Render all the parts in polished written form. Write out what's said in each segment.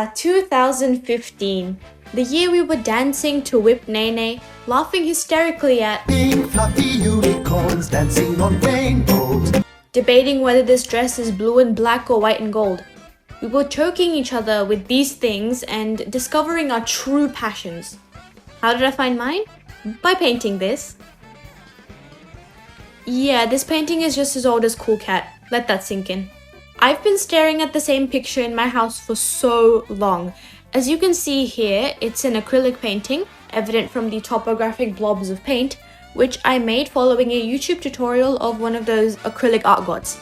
2015. The year we were dancing to Whip Nene, laughing hysterically at pink fluffy unicorns dancing on rainbows, debating whether this dress is blue and black or white and gold. We were choking each other with these things and discovering our true passions. How did I find mine? By painting this. Yeah, this painting is just as old as Cool Cat. Let that sink in. I've been staring at the same picture in my house for so long. As you can see here, it's an acrylic painting, evident from the topographic blobs of paint, which I made following a YouTube tutorial of one of those acrylic art gods.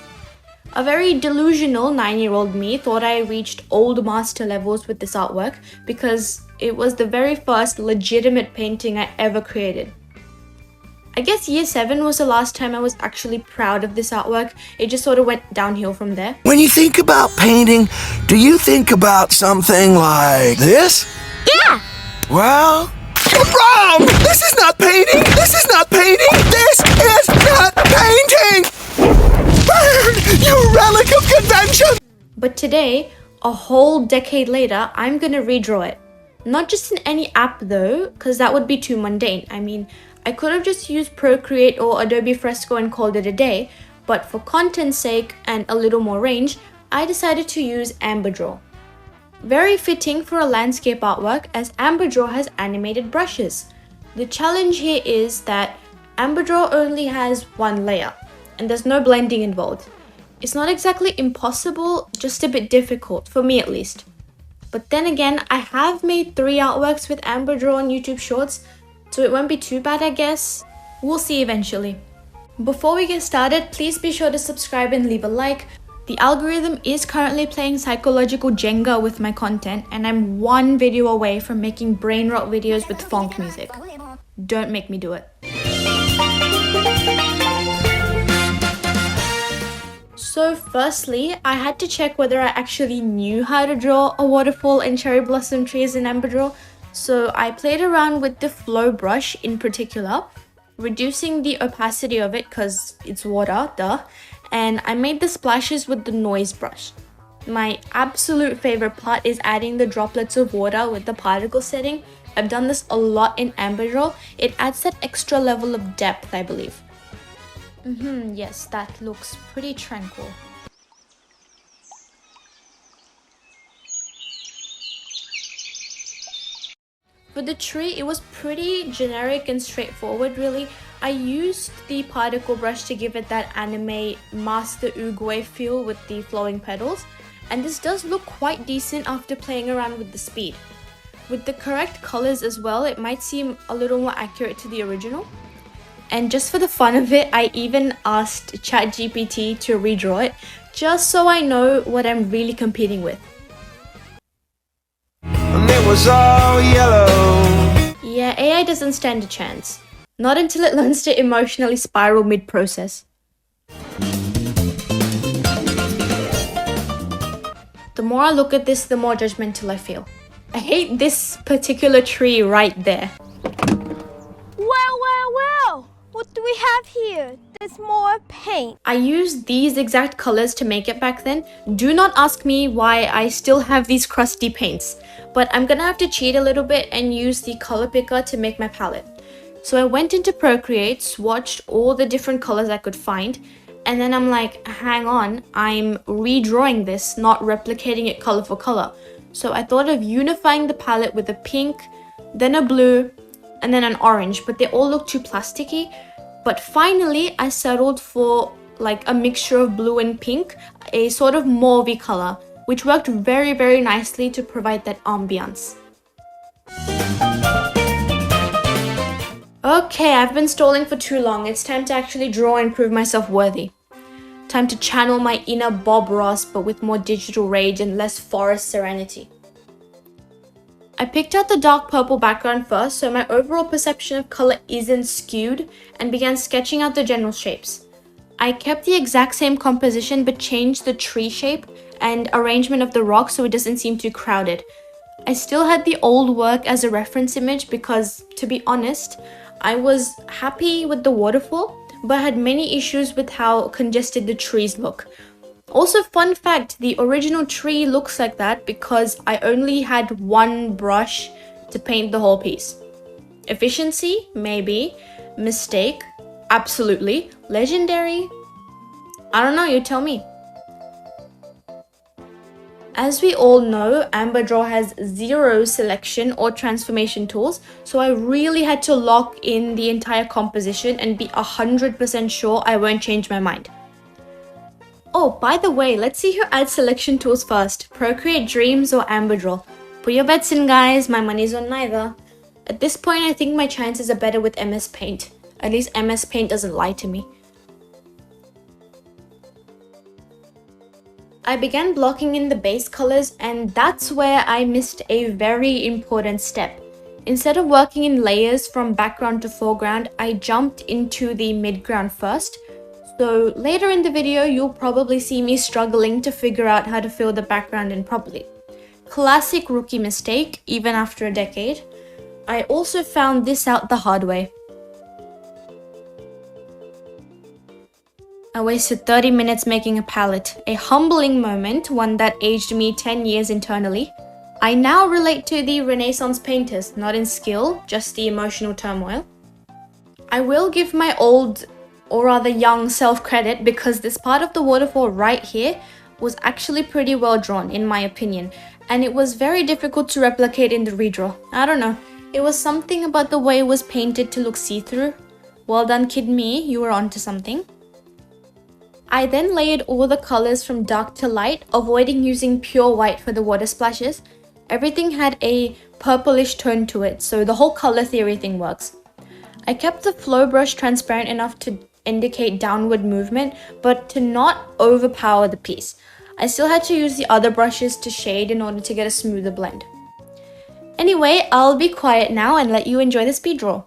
A very delusional 9-year-old me thought I reached old master levels with this artwork because it was the very first legitimate painting I ever created. I guess year 7 was the last time I was actually proud of this artwork. It just sort of went downhill from there. When you think about painting, do you think about something like this? Yeah! Well, you're wrong! This is not painting! This is not painting! This is not painting! Burn, you relic of convention! But today, a whole decade later, I'm gonna redraw it. Not just in any app though, because that would be too mundane. I mean, I could have just used Procreate or Adobe Fresco and called it a day, but for content's sake and a little more range, I decided to use AmberDraw. Very fitting for a landscape artwork as AmberDraw has animated brushes. The challenge here is that AmberDraw only has one layer, and there's no blending involved. It's not exactly impossible, just a bit difficult, for me at least. But then again, I have made 3 artworks with AmberDraw on YouTube Shorts, so it won't be too bad, I guess. We'll see eventually. Before we get started, please be sure to subscribe and leave a like. The algorithm is currently playing psychological Jenga with my content, and I'm 1 video away from making brain rot videos with funk music. Don't make me do it. So firstly, I had to check whether I actually knew how to draw a waterfall and cherry blossom trees in AmberDraw. So I played around with the flow brush in particular, reducing the opacity of it because it's water, duh, and I made the splashes with the noise brush. My absolute favorite part is adding the droplets of water with the particle setting. I've done this a lot in AmberDraw. It adds that extra level of depth, I believe. Yes, that looks pretty tranquil. For the tree, it was pretty generic and straightforward really. I used the particle brush to give it that anime Master Oogway feel with the flowing petals, and this does look quite decent after playing around with the speed. With the correct colors as well, it might seem a little more accurate to the original. And just for the fun of it, I even asked ChatGPT to redraw it, just so I know what I'm really competing with. And it was all yellow. Yeah, AI doesn't stand a chance. Not until it learns to emotionally spiral mid-process. The more I look at this, the more judgmental I feel. I hate this particular tree right there. Well! What do we have here? There's more paint. I used these exact colors to make it back then. Do not ask me why I still have these crusty paints, but I'm gonna have to cheat a little bit and use the color picker to make my palette. So I went into Procreate, swatched all the different colors I could find, and then I'm like, hang on, I'm redrawing this, not replicating it color for color. So I thought of unifying the palette with a pink, then a blue, and then an orange, but they all look too plasticky. But finally, I settled for like a mixture of blue and pink, a sort of mauvey color, which worked very, very nicely to provide that ambiance. Okay, I've been stalling for too long. It's time to actually draw and prove myself worthy. Time to channel my inner Bob Ross, but with more digital rage and less forest serenity. I picked out the dark purple background first, so my overall perception of color isn't skewed, and began sketching out the general shapes. I kept the exact same composition but changed the tree shape and arrangement of the rock so it doesn't seem too crowded. I still had the old work as a reference image because, to be honest, I was happy with the waterfall but had many issues with how congested the trees look. Also, fun fact, the original tree looks like that because I only had one brush to paint the whole piece. Efficiency? Maybe. Mistake? Absolutely. Legendary? I don't know, you tell me. As we all know, AmberDraw has zero selection or transformation tools, so I really had to lock in the entire composition and be 100% sure I won't change my mind. Oh, by the way, let's see who adds selection tools first, Procreate Dreams or AmberDraw. Put your bets in, guys, my money's on neither. At this point, I think my chances are better with MS Paint. At least MS Paint doesn't lie to me. I began blocking in the base colors, and that's where I missed a very important step. Instead of working in layers from background to foreground, I jumped into the midground first. So later in the video, you'll probably see me struggling to figure out how to fill the background in properly. Classic rookie mistake, even after a decade. I also found this out the hard way. I wasted 30 minutes making a palette, a humbling moment, one that aged me 10 years internally. I now relate to the Renaissance painters, not in skill, just the emotional turmoil. I will give my old, or rather young self credit because this part of the waterfall right here was actually pretty well drawn in my opinion, and it was very difficult to replicate in the redraw. I don't know, it was something about the way it was painted to look see-through. Well done, kid me, you were onto something. I then layered all the colors from dark to light, avoiding using pure white for the water splashes. Everything had a purplish tone to it, so the whole color theory thing works. I kept the flow brush transparent enough to indicate downward movement, but to not overpower the piece. I still had to use the other brushes to shade in order to get a smoother blend. Anyway, I'll be quiet now and let you enjoy the speed draw.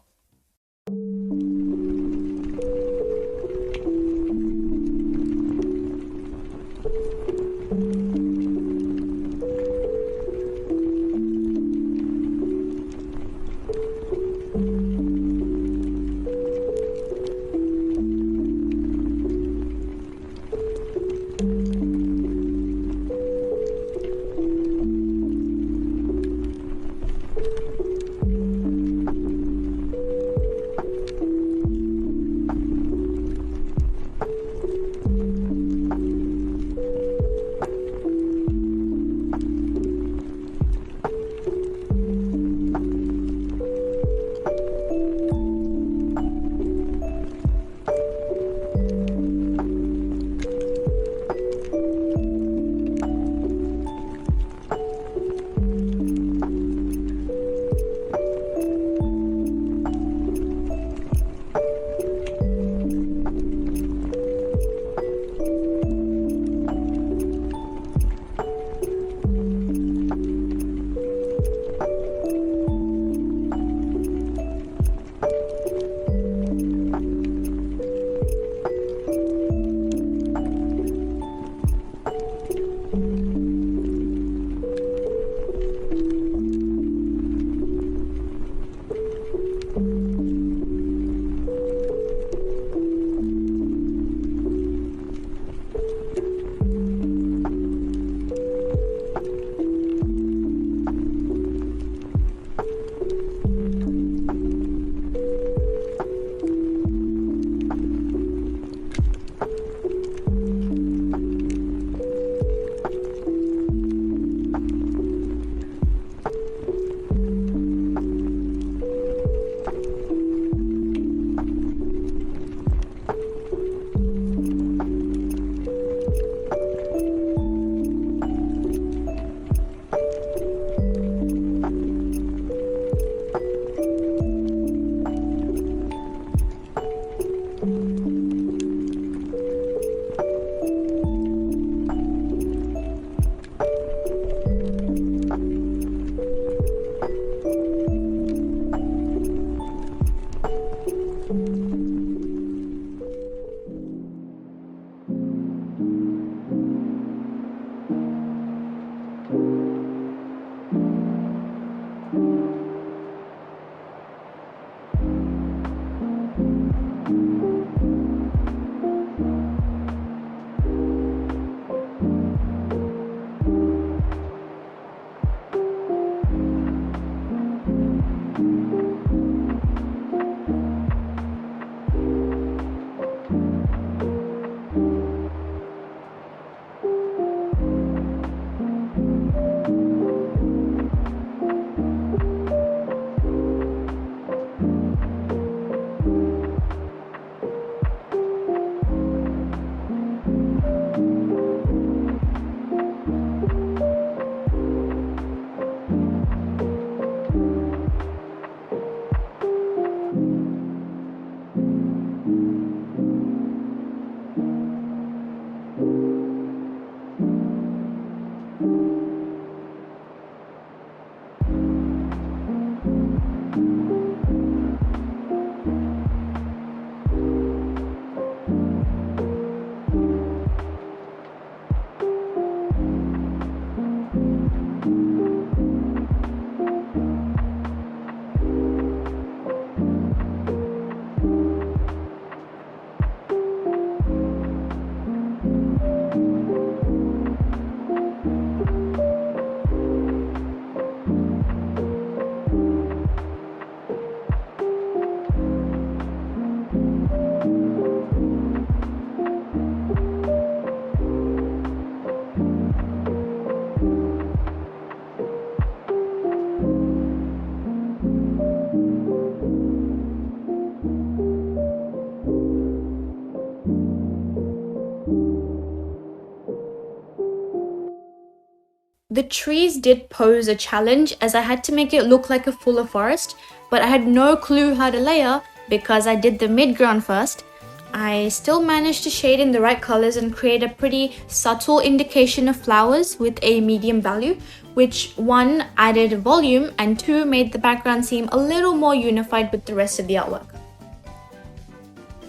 The trees did pose a challenge as I had to make it look like a fuller forest, but I had no clue how to layer because I did the mid-ground first. I still managed to shade in the right colors and create a pretty subtle indication of flowers with a medium value, which 1 added volume and 2 made the background seem a little more unified with the rest of the artwork.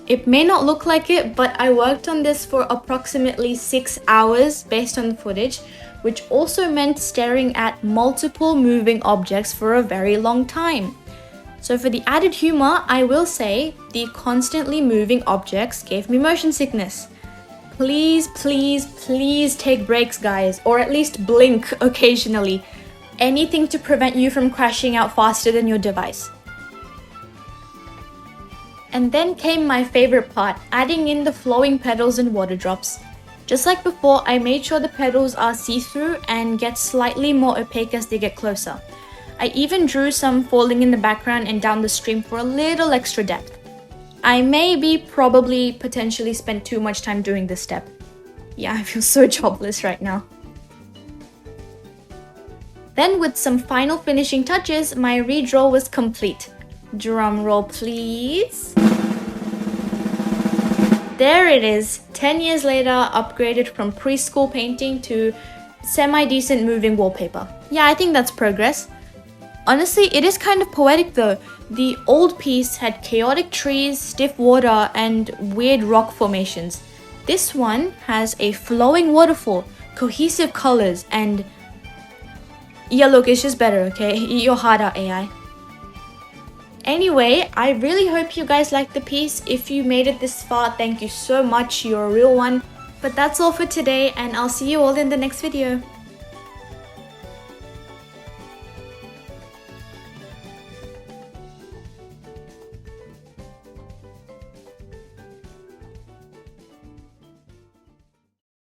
It may not look like it, but I worked on this for approximately 6 hours based on the footage, which also meant staring at multiple moving objects for a very long time. So for the added humor, I will say the constantly moving objects gave me motion sickness. Please, please, please take breaks, guys, or at least blink occasionally. Anything to prevent you from crashing out faster than your device. And then came my favorite part, adding in the flowing petals and water drops. Just like before, I made sure the petals are see-through and get slightly more opaque as they get closer. I even drew some falling in the background and down the stream for a little extra depth. I probably potentially spent too much time doing this step. Yeah, I feel so jobless right now. Then with some final finishing touches, my redraw was complete. Drum roll please. There it is, 10 years later, upgraded from preschool painting to semi-decent moving wallpaper. Yeah, I think that's progress. Honestly, it is kind of poetic though. The old piece had chaotic trees, stiff water, and weird rock formations. This one has a flowing waterfall, cohesive colors, and... yeah, look, it's just better, okay? You're hard out, AI. Anyway, I really hope you guys liked the piece. If you made it this far, thank you so much. You're a real one. But that's all for today, and I'll see you all in the next video.